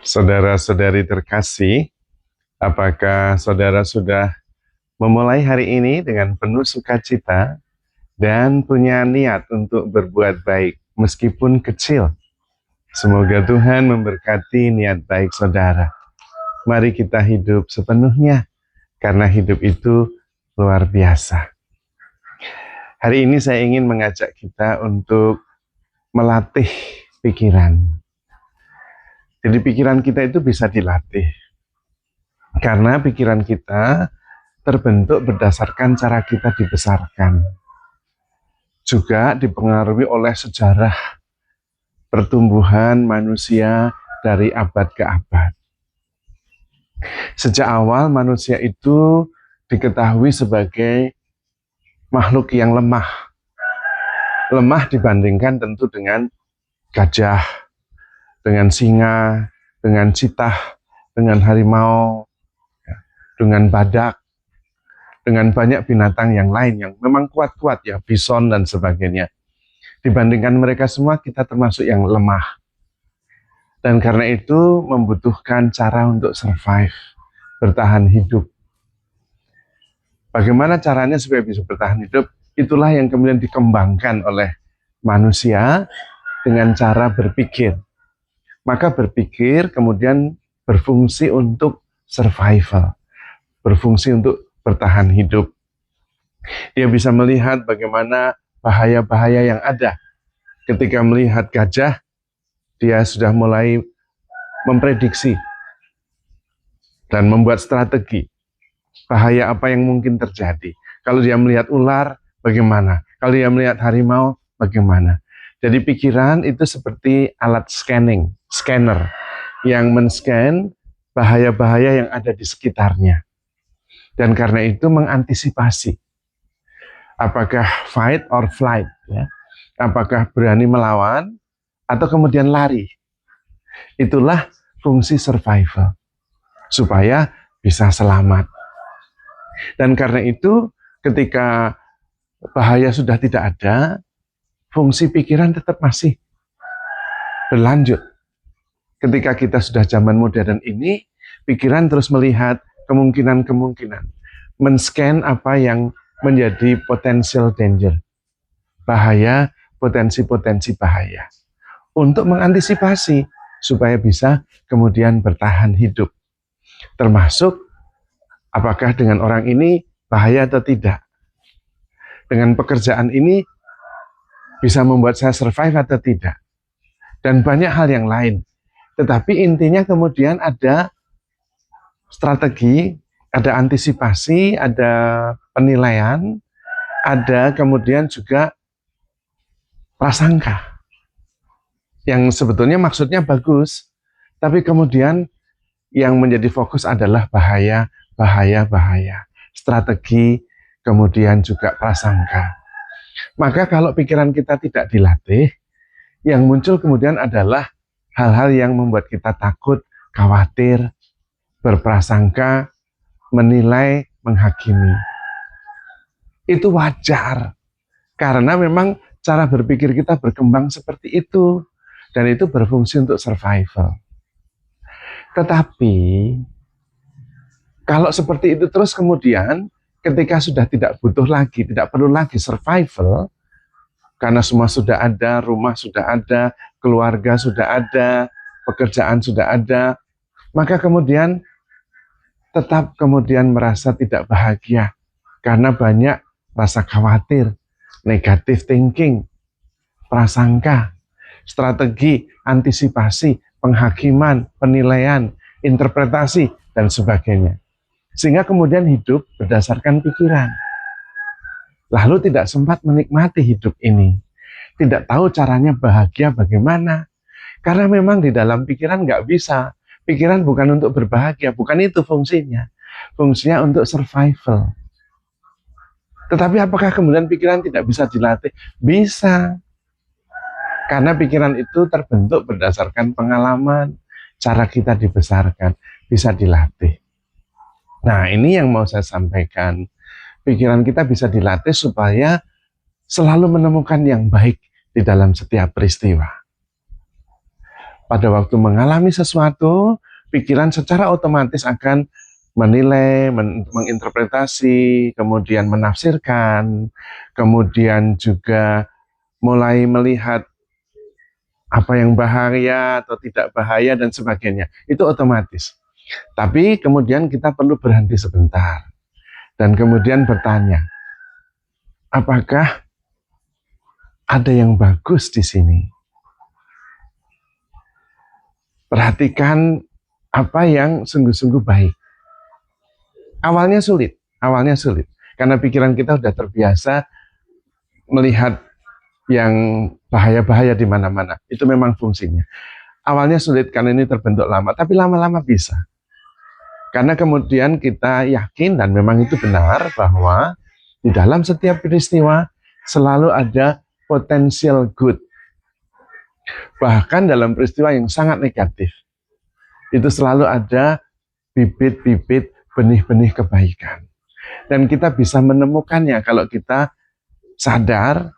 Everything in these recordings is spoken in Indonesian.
Saudara-saudari terkasih, apakah saudara sudah memulai hari ini dengan penuh sukacita dan punya niat untuk berbuat baik meskipun kecil? Semoga Tuhan memberkati niat baik saudara. Mari kita hidup sepenuhnya, karena hidup itu luar biasa. Hari ini saya ingin mengajak kita untuk melatih pikiran. Jadi pikiran kita itu bisa dilatih. Karena pikiran kita terbentuk berdasarkan cara kita dibesarkan. Juga dipengaruhi oleh sejarah pertumbuhan manusia dari abad ke abad. Sejak awal manusia itu diketahui sebagai makhluk yang lemah. Lemah dibandingkan tentu dengan gajah, dengan singa, dengan citah, dengan harimau, dengan badak, dengan banyak binatang yang lain yang memang kuat-kuat ya, bison dan sebagainya. Dibandingkan mereka semua, kita termasuk yang lemah. Dan karena itu membutuhkan cara untuk survive, bertahan hidup. Bagaimana caranya supaya bisa bertahan hidup? Itulah yang kemudian dikembangkan oleh manusia dengan cara berpikir. Maka berpikir kemudian berfungsi untuk survival, berfungsi untuk bertahan hidup. Dia bisa melihat bagaimana bahaya-bahaya yang ada. Ketika melihat gajah, dia sudah mulai memprediksi dan membuat strategi. Bahaya apa yang mungkin terjadi. Kalau dia melihat ular, bagaimana? Kalau dia melihat harimau, bagaimana? Jadi pikiran itu seperti alat scanner, yang men-scan bahaya-bahaya yang ada di sekitarnya. Dan karena itu mengantisipasi. Apakah fight or flight, ya? Apakah berani melawan atau kemudian lari. Itulah fungsi survival, supaya bisa selamat. Dan karena itu ketika bahaya sudah tidak ada, fungsi pikiran tetap masih berlanjut. Ketika kita sudah zaman modern ini, pikiran terus melihat kemungkinan-kemungkinan, men-scan apa yang menjadi potential danger, bahaya, potensi-potensi bahaya, untuk mengantisipasi supaya bisa kemudian bertahan hidup. Termasuk apakah dengan orang ini bahaya atau tidak. Dengan pekerjaan ini bisa membuat saya survive atau tidak. Dan banyak hal yang lain. Tetapi intinya kemudian ada strategi, ada antisipasi, ada penilaian, ada kemudian juga prasangka. Yang sebetulnya maksudnya bagus, tapi kemudian yang menjadi fokus adalah bahaya, bahaya, bahaya. Strategi, kemudian juga prasangka. Maka kalau pikiran kita tidak dilatih, yang muncul kemudian adalah hal-hal yang membuat kita takut, khawatir, berprasangka, menilai, menghakimi. Itu wajar, karena memang cara berpikir kita berkembang seperti itu, dan itu berfungsi untuk survival. Tetapi, kalau seperti itu terus kemudian, ketika sudah tidak butuh lagi, tidak perlu lagi survival, karena semua sudah ada, rumah sudah ada, keluarga sudah ada, pekerjaan sudah ada, maka kemudian tetap kemudian merasa tidak bahagia, karena banyak rasa khawatir, negative thinking, prasangka, strategi, antisipasi, penghakiman, penilaian, interpretasi, dan sebagainya. Sehingga kemudian hidup berdasarkan pikiran. Lalu tidak sempat menikmati hidup ini. Tidak tahu caranya bahagia bagaimana. Karena memang di dalam pikiran nggak bisa. Pikiran bukan untuk berbahagia, bukan itu fungsinya. Fungsinya untuk survival. Tetapi apakah kemudian pikiran tidak bisa dilatih? Bisa. Karena pikiran itu terbentuk berdasarkan pengalaman, cara kita dibesarkan, bisa dilatih. Nah, ini yang mau saya sampaikan. Pikiran kita bisa dilatih supaya selalu menemukan yang baik di dalam setiap peristiwa. pada waktu mengalami sesuatu, pikiran secara otomatis akan menilai, menginterpretasi, kemudian menafsirkan, kemudian juga mulai melihat apa yang bahaya atau tidak bahaya dan sebagainya. Itu otomatis. Tapi kemudian kita perlu berhenti sebentar dan kemudian bertanya, apakah ada yang bagus di sini? Perhatikan apa yang sungguh-sungguh baik. Awalnya sulit, karena pikiran kita sudah terbiasa melihat yang bahaya-bahaya di mana-mana. Itu memang fungsinya. Awalnya sulit karena ini terbentuk lama, tapi lama-lama bisa. Karena kemudian kita yakin dan memang itu benar bahwa di dalam setiap peristiwa selalu ada potential good. Bahkan dalam peristiwa yang sangat negatif, itu selalu ada bibit-bibit benih-benih kebaikan. Dan kita bisa menemukannya kalau kita sadar,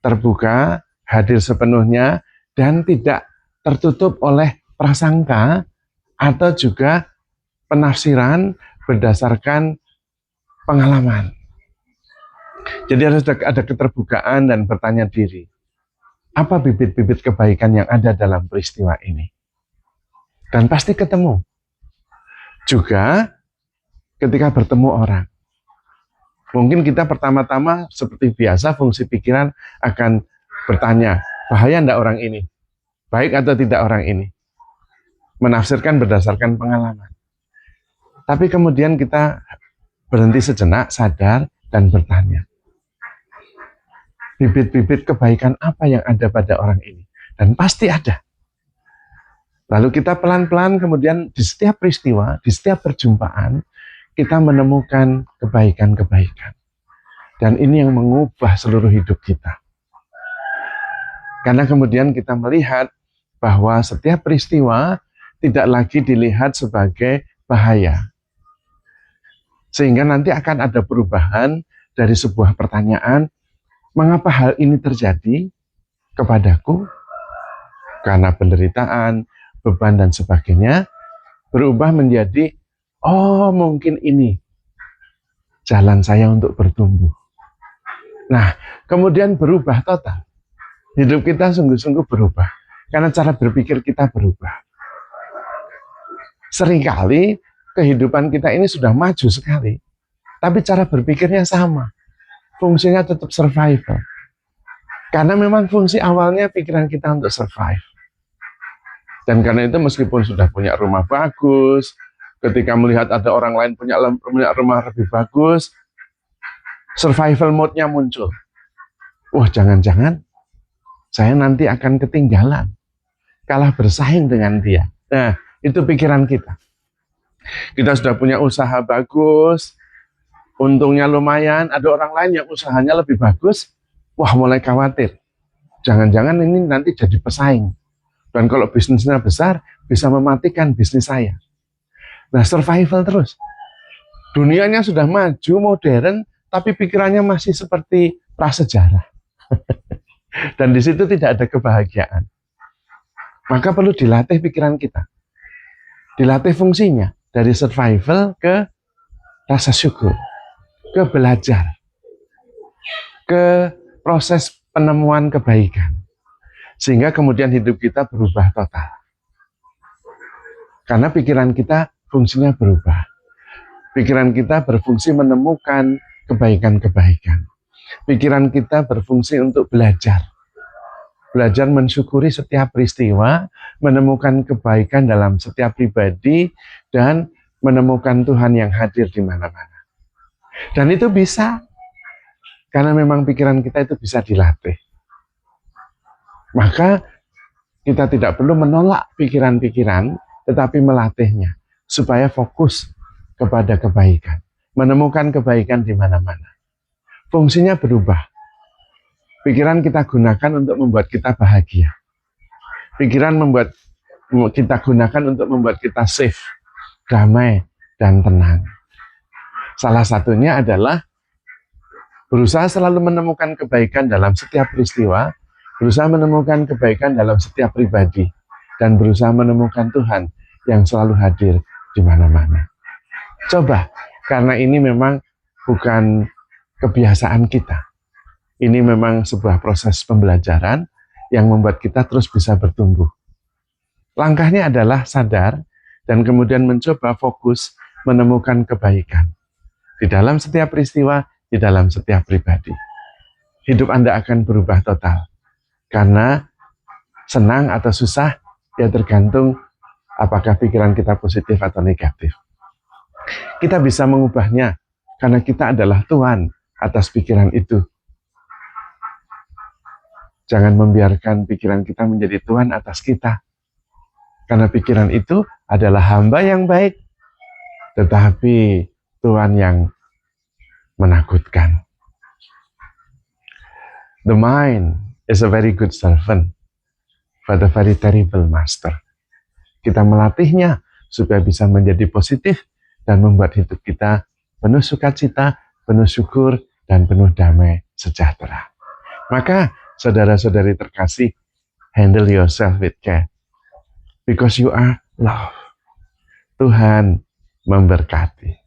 terbuka, hadir sepenuhnya, dan tidak tertutup oleh prasangka atau juga penafsiran berdasarkan pengalaman. Jadi harus ada keterbukaan dan bertanya diri, apa bibit-bibit kebaikan yang ada dalam peristiwa ini? Dan pasti ketemu. Juga ketika bertemu orang, mungkin kita pertama-tama seperti biasa fungsi pikiran akan bertanya, bahaya enggak orang ini? Baik atau tidak orang ini? Menafsirkan berdasarkan pengalaman. Tapi kemudian kita berhenti sejenak, sadar, dan bertanya, bibit-bibit kebaikan apa yang ada pada orang ini? Dan pasti ada. Lalu kita pelan-pelan kemudian di setiap peristiwa, di setiap perjumpaan, kita menemukan kebaikan-kebaikan. Dan ini yang mengubah seluruh hidup kita. Karena kemudian kita melihat bahwa setiap peristiwa tidak lagi dilihat sebagai bahaya. Sehingga nanti akan ada perubahan dari sebuah pertanyaan, mengapa hal ini terjadi kepadaku? Karena penderitaan, beban, dan sebagainya, berubah menjadi, oh mungkin ini jalan saya untuk bertumbuh. Nah, kemudian berubah total. Hidup kita sungguh-sungguh berubah. Karena cara berpikir kita berubah. Seringkali kehidupan kita ini sudah maju sekali. Tapi cara berpikirnya sama. Fungsinya tetap survival. Karena memang fungsi awalnya pikiran kita untuk survive. Dan karena itu meskipun sudah punya rumah bagus, ketika melihat ada orang lain punya rumah lebih bagus, survival mode-nya muncul. Wah, jangan-jangan saya nanti akan ketinggalan, kalah bersaing dengan dia. Nah, itu pikiran kita. Kita sudah punya usaha bagus, untungnya lumayan, ada orang lain yang usahanya lebih bagus, wah mulai khawatir. Jangan-jangan ini nanti jadi pesaing. Dan kalau bisnisnya besar, bisa mematikan bisnis saya. Nah, survival terus. Dunianya sudah maju, modern, tapi pikirannya masih seperti prasejarah. Dan di situ tidak ada kebahagiaan. Maka perlu dilatih pikiran kita. Dilatih fungsinya. Dari survival ke rasa syukur. Ke belajar. Ke proses penemuan kebaikan. Sehingga kemudian hidup kita berubah total. Karena pikiran kita fungsinya berubah. Pikiran kita berfungsi menemukan kebaikan-kebaikan. Pikiran kita berfungsi untuk belajar. Belajar mensyukuri setiap peristiwa, menemukan kebaikan dalam setiap pribadi, dan menemukan Tuhan yang hadir di mana-mana. Dan itu bisa, karena memang pikiran kita itu bisa dilatih. Maka kita tidak perlu menolak pikiran-pikiran, tetapi melatihnya, supaya fokus kepada kebaikan. Menemukan kebaikan di mana-mana. Fungsinya berubah. Pikiran kita gunakan untuk membuat kita bahagia. Pikiran kita gunakan untuk membuat kita safe, damai, dan tenang. Salah satunya adalah berusaha selalu menemukan kebaikan dalam setiap peristiwa, berusaha menemukan kebaikan dalam setiap pribadi. dan berusaha menemukan Tuhan yang selalu hadir di mana-mana. Coba, karena ini memang bukan kebiasaan kita. Ini memang sebuah proses pembelajaran yang membuat kita terus bisa bertumbuh. Langkahnya adalah sadar dan kemudian mencoba fokus menemukan kebaikan di dalam setiap peristiwa, di dalam setiap pribadi. Hidup Anda akan berubah total. Karena senang atau susah, ya tergantung apakah pikiran kita positif atau negatif. Kita bisa mengubahnya karena kita adalah Tuhan atas pikiran itu. Jangan membiarkan pikiran kita menjadi Tuhan atas kita. Karena pikiran itu adalah hamba yang baik, tetapi Tuhan yang menakutkan. The mind is a very good servant, but a very terrible master. Kita melatihnya supaya bisa menjadi positif dan membuat hidup kita penuh sukacita, penuh syukur, dan penuh damai sejahtera. Maka, saudara-saudari terkasih, handle yourself with care. Because you are love. Tuhan memberkati.